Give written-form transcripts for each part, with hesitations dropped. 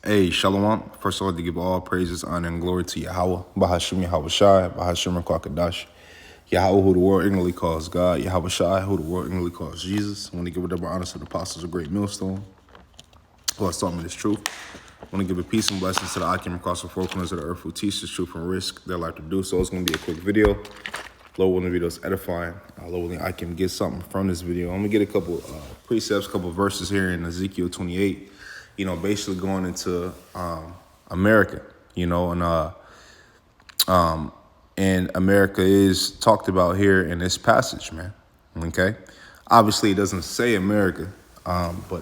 Hey, Shalom. First of all, I'd like to give all praises, honor, and glory to Yahweh, Bahashim Yahweh Shai, Bahashim Kwakadash, Yahweh, who the world ignorantly calls God, Yahweh Shai, who the world ignorantly calls Jesus. I want to give whatever honor to the apostles of great millstone, who has taught me this truth. I want to give a peace and blessings to the Akim across the four corners of the earth who teach this truth and risk their life to do so. It's going to be a quick video. Lord willing, the video is edifying. Lord willing, I can get something from this video. I'm going to get a couple precepts, couple verses here in Ezekiel 28. Basically going into America, and America is talked about here in this passage, man. Okay, obviously it doesn't say America, but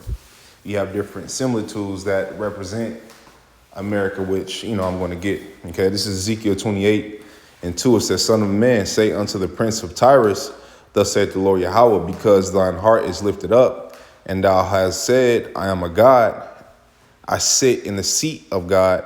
you have different similitudes that represent America, which I'm going to get. Okay, this is Ezekiel 28:2. It says, "Son of man, say unto the prince of Tyrus, thus saith the Lord Yahweh, because thine heart is lifted up, and thou hast said, I am a God. I sit in the seat of God,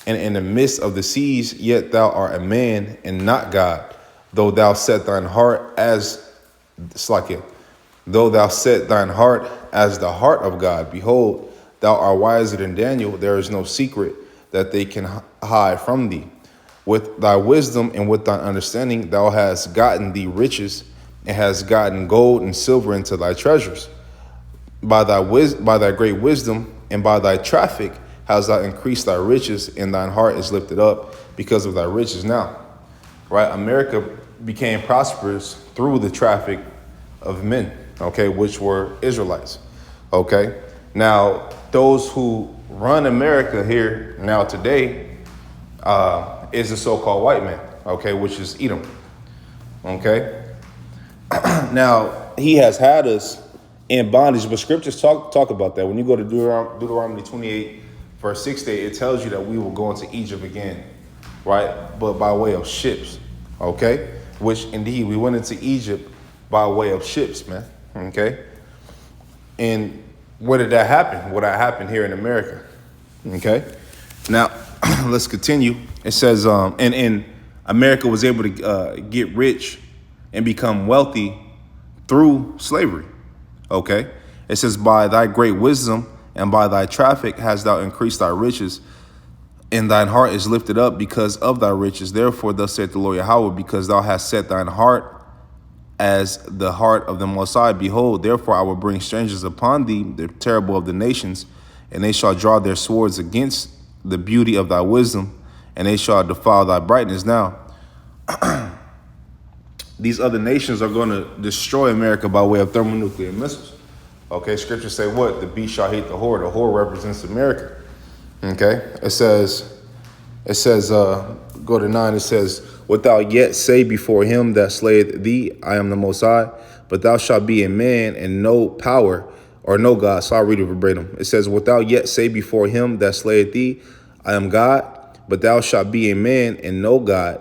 and in the midst of the seas, yet thou art a man and not God. Though thou set thine heart as though thou set thine heart as the heart of God, behold, thou art wiser than Daniel. There is no secret that they can hide from thee. With thy wisdom and with thy understanding, thou hast gotten thee riches, and hast gotten gold and silver into thy treasures. By thy great wisdom and by thy traffic hast thou increased thy riches, and thine heart is lifted up because of thy riches." Now, right, America became prosperous through the traffic of men, okay, which were Israelites, okay? Now, those who run America here now today is the so-called white man, okay, which is Edom, okay? Now, he has had us in bondage, but scriptures talk about that. When you go to Deuteronomy 28, verse 68, it tells you that we will go into Egypt again, right? But by way of ships, okay? Which indeed we went into Egypt by way of ships, man, okay? And where did that happen? Well, that happened here in America, okay? Now, let's continue. It says, and America was able to get rich and become wealthy through slavery. Okay, it says, "By thy great wisdom and by thy traffic hast thou increased thy riches, and thine heart is lifted up because of thy riches. Therefore, thus saith the Lord Yahweh, because thou hast set thine heart as the heart of the Most High. Behold, therefore I will bring strangers upon thee, the terrible of the nations, and they shall draw their swords against the beauty of thy wisdom, and they shall defile thy brightness." Now, these other nations are going to destroy America by way of thermonuclear missiles. Okay, scriptures say what? The beast shall hate the whore. The whore represents America. Okay, it says, go to 9, it says, "Wilt thou yet say before him that slayeth thee, I am the Most High? But thou shalt be a man and no power, or no God." So I'll read it verbatim. It says, "Wilt thou yet say before him that slayeth thee, I am God? But thou shalt be a man and no God.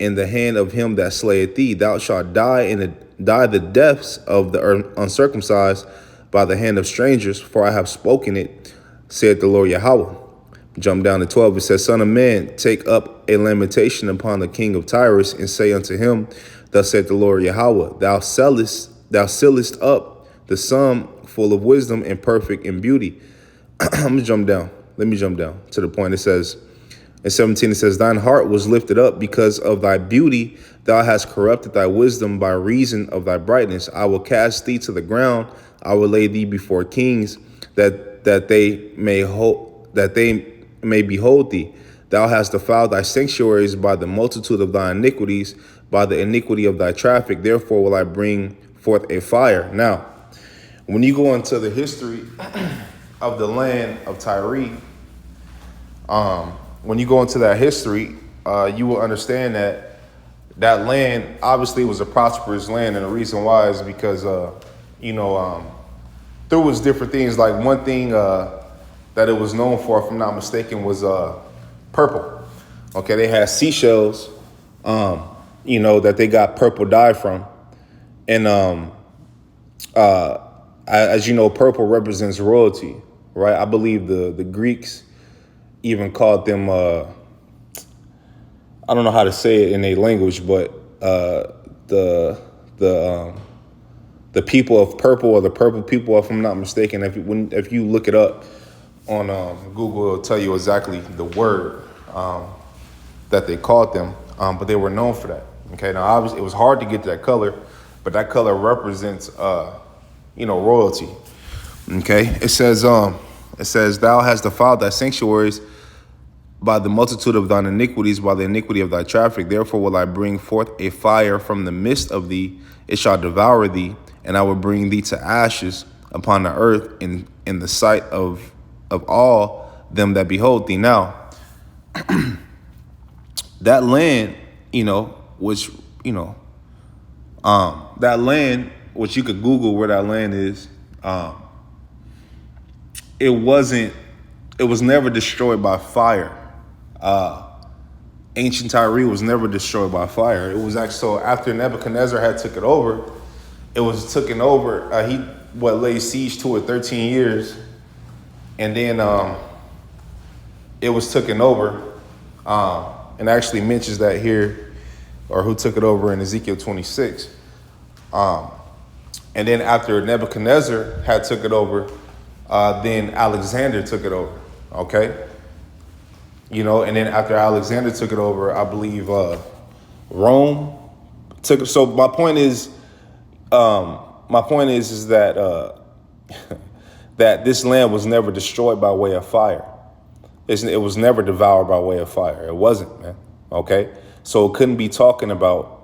In the hand of him that slayeth thee, thou shalt die the deaths of the uncircumcised by the hand of strangers, for I have spoken it, saith the Lord Yahweh." Jump down to 12. It says, "Son of man, take up a lamentation upon the king of Tyrus, and say unto him, thus saith the Lord Yahweh, thou sealest up the sum full of wisdom and perfect in beauty." I'm gonna jump down. Let me jump down to the point. It says, in 17, it says, "Thine heart was lifted up because of thy beauty. Thou hast corrupted thy wisdom by reason of thy brightness. I will cast thee to the ground. I will lay thee before kings, that they may behold thee. Thou hast defiled thy sanctuaries by the multitude of thy iniquities, by the iniquity of thy traffic. Therefore will I bring forth a fire." Now, when you go into the history of the land of Tyre, when you go into that history, you will understand that that land obviously was a prosperous land, and the reason why is because, there was different things. Like one thing that it was known for, if I'm not mistaken, was purple. Okay, they had seashells, that they got purple dye from, and as you know, purple represents royalty, right? I believe the Greeks even called them, I don't know how to say it in a language, but the people of purple, or the purple people, if I'm not mistaken, if you look it up, on Google, it'll tell you exactly the word that they called them, but they were known for that. Okay, now obviously it was hard to get that color, but that color represents, royalty. Okay, it says, thou hast defiled thy sanctuaries by the multitude of thine iniquities, by the iniquity of thy traffic. Therefore will I bring forth a fire from the midst of thee; it shall devour thee, and I will bring thee to ashes upon the earth in the sight of all them that behold thee. Now, that land, which, that land, which you could Google where that land is, it was never destroyed by fire. Ancient Tyre was never destroyed by fire. It was actually, so after Nebuchadnezzar had took it over, it was taken over. He laid siege to it 13 years, and then it was taken over. And actually mentions that here, or who took it over in Ezekiel 26. And then after Nebuchadnezzar had took it over, then Alexander took it over. Okay. And then after Alexander took it over, I believe Rome took it. So my point is that that this land was never destroyed by way of fire. It was never devoured by way of fire. It wasn't, man. Okay, so it couldn't be talking about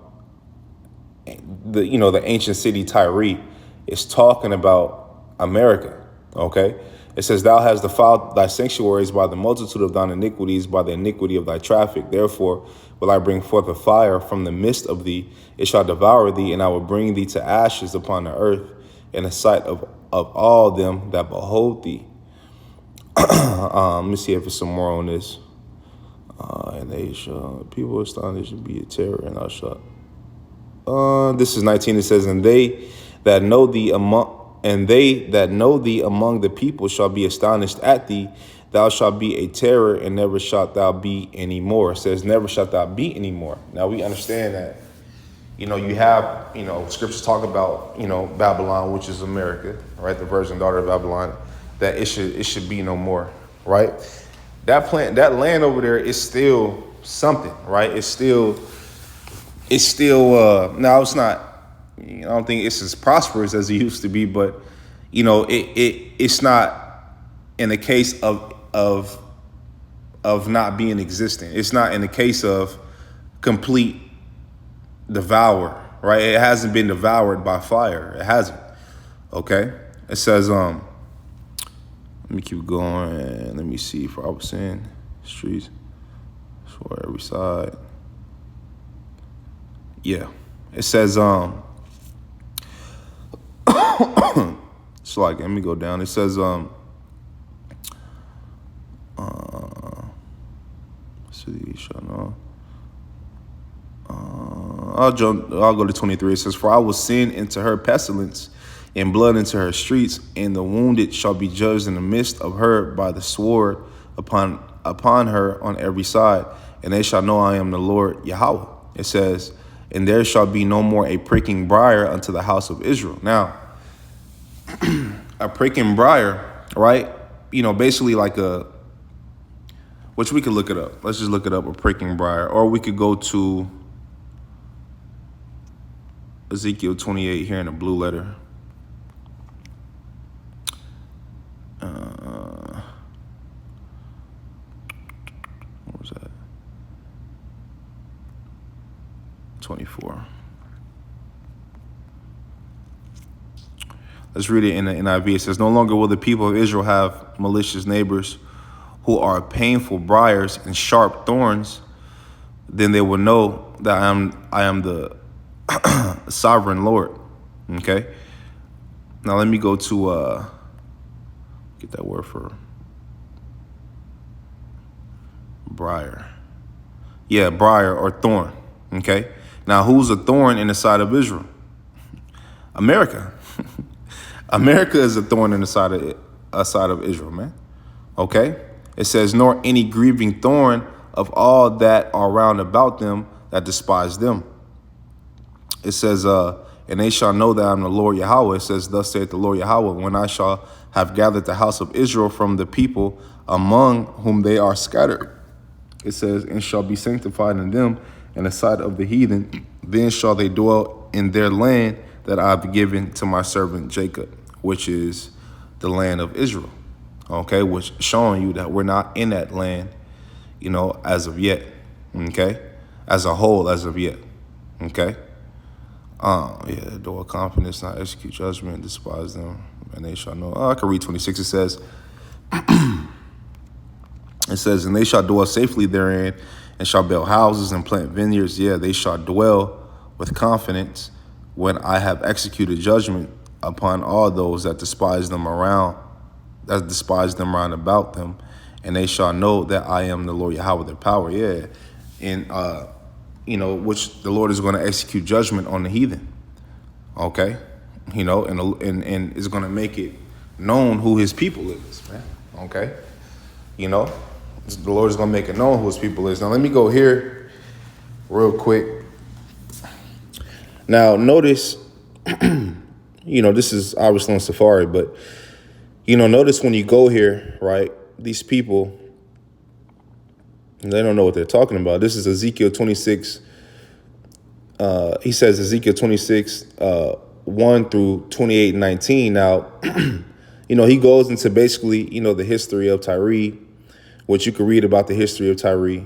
the ancient city Tyre. It's talking about America. Okay. It says, thou hast defiled thy sanctuaries by the multitude of thine iniquities, by the iniquity of thy traffic. Therefore will I bring forth a fire from the midst of thee. It shall devour thee, and I will bring thee to ashes upon the earth in the sight of all them that behold thee. Let me see if there's some more on this. And they shall, people astonished to be a terror, and I shall. This is 19. It says, and they that know thee among the people shall be astonished at thee. Thou shalt be a terror, and never shalt thou be any more. It says, never shalt thou be any more. Now we understand that, you have, scriptures talk about, Babylon, which is America, right? The virgin daughter of Babylon, that it should be no more, right? That land over there is still something, right? It's still, now it's not, I don't think it's as prosperous as it used to be, but it's not in the case of not being existent. It's not in the case of complete devour, right? It hasn't been devoured by fire. It hasn't. Okay. It says, let me keep going. Let me see if I was in streets for every side. Yeah. It says, it's like, let me go down. It says, city shall know. I'll go to 23. It says, for I will send into her pestilence and blood into her streets, and the wounded shall be judged in the midst of her by the sword upon her on every side, and they shall know I am the Lord Yahweh. It says, and there shall be no more a pricking briar unto the house of Israel. Now, a pricking briar, right? Basically like which we could look it up. Let's just look it up, a pricking briar. Or we could go to Ezekiel 28 here in the blue letter. What was that? 24. Let's read it in the NIV. It says, no longer will the people of Israel have malicious neighbors who are painful briars and sharp thorns. Then they will know that I am the sovereign Lord. Okay. Now let me go to get that word for briar. Yeah, briar or thorn. Okay. Now who's a thorn in the side of Israel? America. America is a thorn in the side of Israel, man. Okay. It says, nor any grieving thorn of all that are round about them that despise them. It says, and they shall know that I am the Lord Yahweh. It says, thus saith the Lord Yahweh, when I shall have gathered the house of Israel from the people among whom they are scattered. It says, and shall be sanctified in them in the sight of the heathen. Then shall they dwell in their land that I have given to my servant Jacob, which is the land of Israel. Okay, which showing you that we're not in that land, as of yet. Okay, as a whole, as of yet. Okay. Door confidence, not execute judgment, despise them, and they shall know. I can read 26. It says, and they shall dwell safely therein, and shall build houses and plant vineyards. Yeah, they shall dwell with confidence when I have executed judgment upon all those that despise them round about them, and they shall know that I am the Lord Yahweh, their power. Yeah, and which the Lord is going to execute judgment on the heathen. Okay, and is going to make it known who His people is, man. Okay, the Lord is going to make it known who His people is. Now let me go here real quick. Now notice, this is obviously on Safari, but notice when you go here, right? These people, they don't know what they're talking about. This is Ezekiel 26. He says Ezekiel 26, 1 through 28, 19. Now, he goes into basically, the history of Tyre, which you can read about the history of Tyre.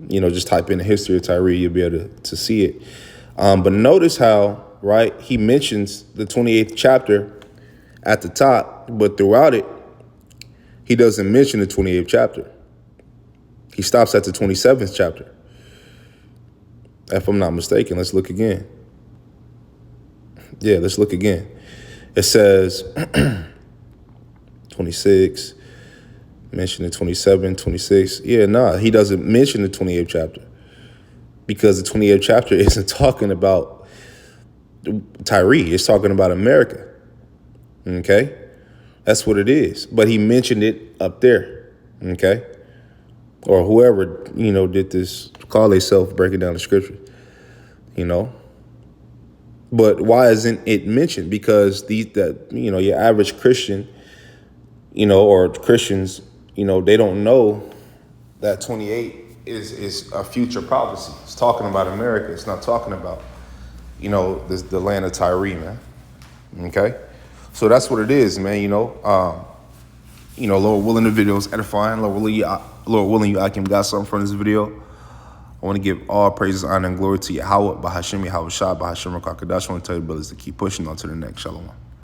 Just type in the history of Tyre, you'll be able to see it. But notice how, right, he mentions the 28th chapter at the top, but throughout it, he doesn't mention the 28th chapter. He stops at the 27th chapter. If I'm not mistaken, let's look again. Yeah, let's look again. It says 26, mention the 27, 26. Yeah, he doesn't mention the 28th chapter because the 28th chapter isn't talking about Tyre. It's talking about America. Okay? That's what it is. But he mentioned it up there. Okay? Or whoever, did this, call themselves breaking down the scripture, But why isn't it mentioned? Because your average Christian, or Christians, they don't know that 28 is a future prophecy. It's talking about America. It's not talking about, the land of Tyre, man. Okay? So that's what it is, man, Lord willing, the video is edifying. Lord willing, I can got something from this video. I want to give all praises, honor, and glory to Yahweh, Bahashem, Yahweh Shah, Bahashem, Rakakadash. I want to tell you brothers to keep pushing on to the next. Shalom.